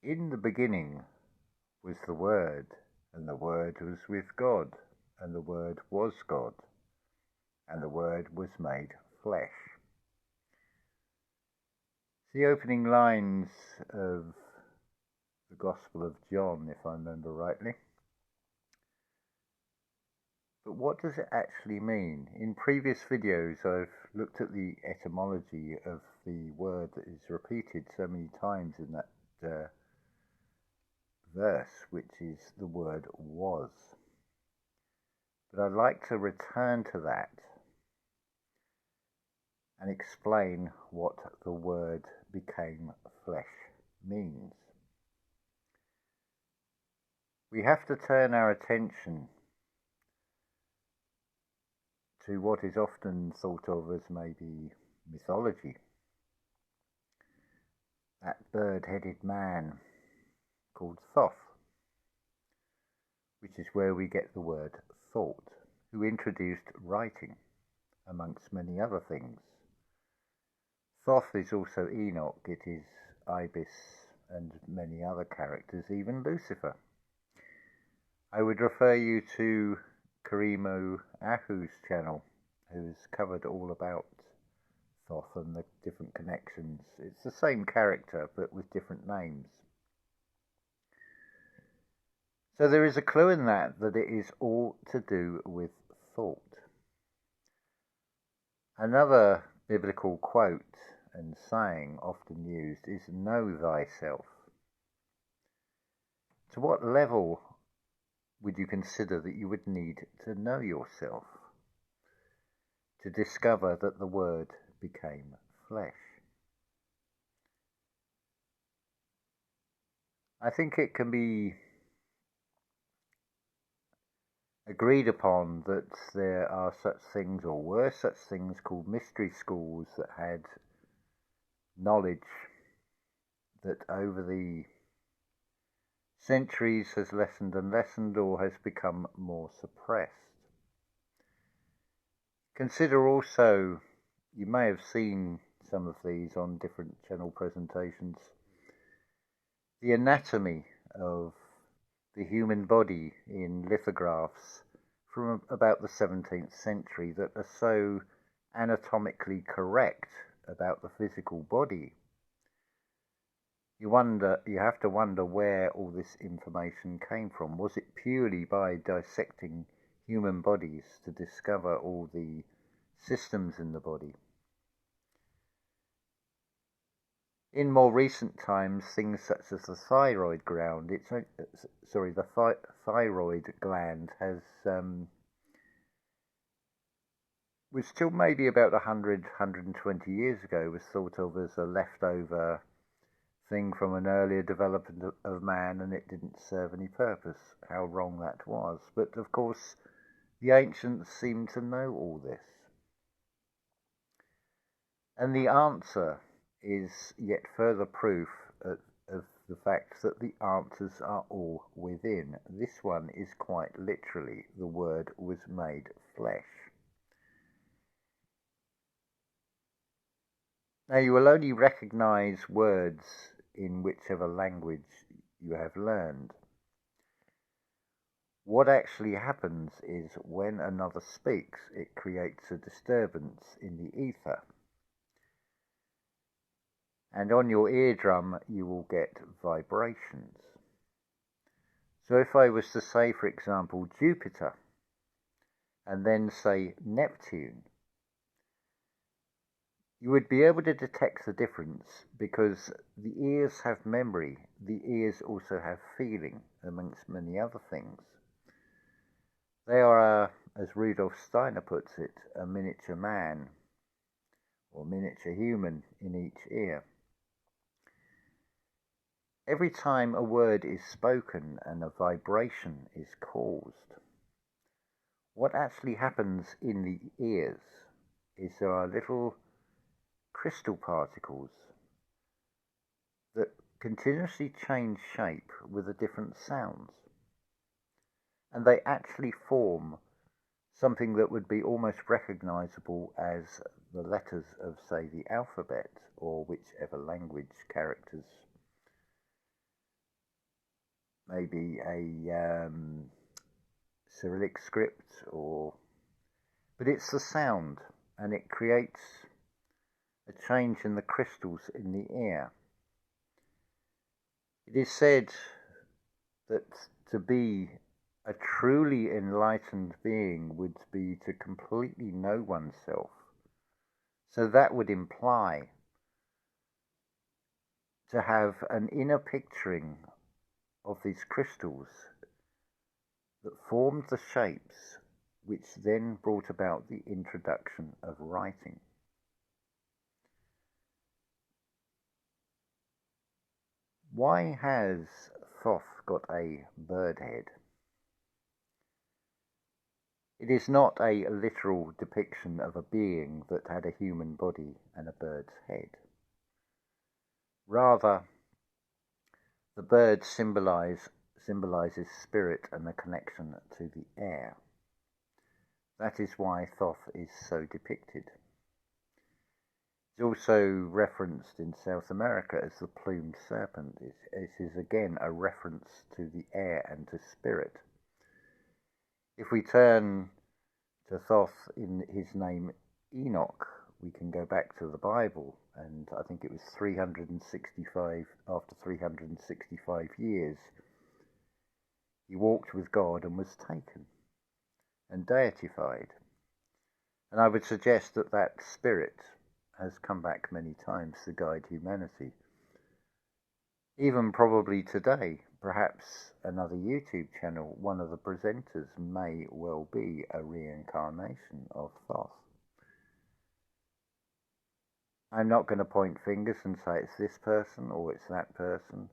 In the beginning was the Word, and the Word was with God, and the Word was God, and the Word was made flesh. It's the opening lines of the Gospel of John, if I remember rightly. But what does it actually mean? In previous videos I've looked at the etymology of the word that is repeated so many times in that verse, which is the word was. But I'd like to return to that and explain what the word became flesh means. We have to turn our attention to what is often thought of as maybe mythology. That bird-headed man called Thoth, which is where we get the word thought, who introduced writing, amongst many other things. Thoth is also Enoch, it is Ibis and many other characters, even Lucifer. I would refer you to Kuremio Ahau's channel, who's covered all about Thoth and the different connections. It's the same character, but with different names. So there is a clue in that it is all to do with thought. Another biblical quote and saying often used is "know thyself." To what level would you consider that you would need to know yourself to discover that the Word became flesh? I think it can be agreed upon that there are such things, or were such things, called mystery schools that had knowledge that over the centuries has lessened and lessened, or has become more suppressed. Consider also, you may have seen some of these on different channel presentations, the anatomy of the human body in lithographs from about the 17th century that are so anatomically correct about the physical body. You have to wonder where all this information came from. Was it purely by dissecting human bodies to discover all the systems in the body? In more recent times, things such as the thyroid gland, the thyroid gland has was still maybe about 120 years ago, was thought of as a leftover thing from an earlier development of man, and it didn't serve any purpose. How wrong that was. But of course, the ancients seemed to know all this. And the answer is yet further proof of the fact that the answers are all within. This one is quite literally, the Word was made flesh. Now, you will only recognize words in whichever language you have learned. What actually happens is when another speaks, it creates a disturbance in the ether. And on your eardrum, you will get vibrations. So if I was to say, for example, Jupiter, and then say Neptune, you would be able to detect the difference because the ears have memory. The ears also have feeling, amongst many other things. They are, as Rudolf Steiner puts it, a miniature man or miniature human in each ear. Every time a word is spoken and a vibration is caused, what actually happens in the ears is there are little crystal particles that continuously change shape with the different sounds. And they actually form something that would be almost recognizable as the letters of, say, the alphabet, or whichever language characters maybe a Cyrillic script, but it's the sound, and it creates a change in the crystals in the air. It is said that to be a truly enlightened being would be to completely know oneself. So that would imply to have an inner picturing of these crystals that formed the shapes which then brought about the introduction of writing. Why has Thoth got a bird head? It is not a literal depiction of a being that had a human body and a bird's head. Rather, the bird symbolizes spirit and the connection to the air. That is why Thoth is so depicted. It's also referenced in South America as the plumed serpent. It is again a reference to the air and to spirit. If we turn to Thoth in his name Enoch, we can go back to the Bible, and I think it was 365, after 365 years, he walked with God and was taken and deified. And I would suggest that that spirit has come back many times to guide humanity. Even probably today, perhaps another YouTube channel, one of the presenters may well be a reincarnation of Thoth. I'm not going to point fingers and say it's this person or it's that person.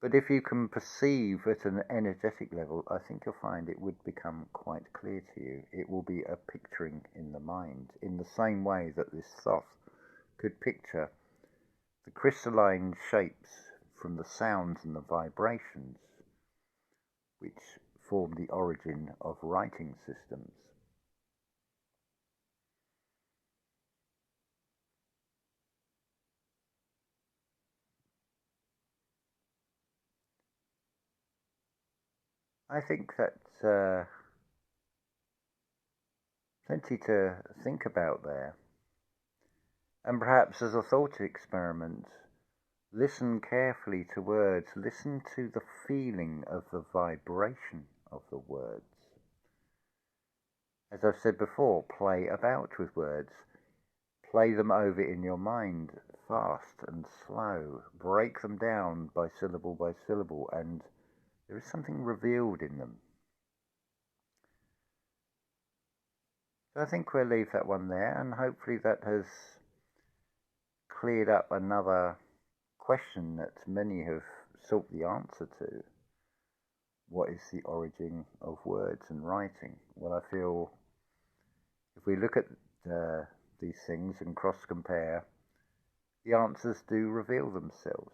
But if you can perceive at an energetic level, I think you'll find it would become quite clear to you. It will be a picturing in the mind, in the same way that this Thoth could picture the crystalline shapes from the sounds and the vibrations which form the origin of writing systems. I think that's plenty to think about there. And perhaps as a thought experiment, listen carefully to words, listen to the feeling of the vibration of the words. As I've said before, play about with words. Play them over in your mind, fast and slow. Break them down by syllable, and there is something revealed in them. So I think we'll leave that one there, and hopefully that has cleared up another question that many have sought the answer to. What is the origin of words and writing? Well, I feel if we look at these things and cross-compare, the answers do reveal themselves.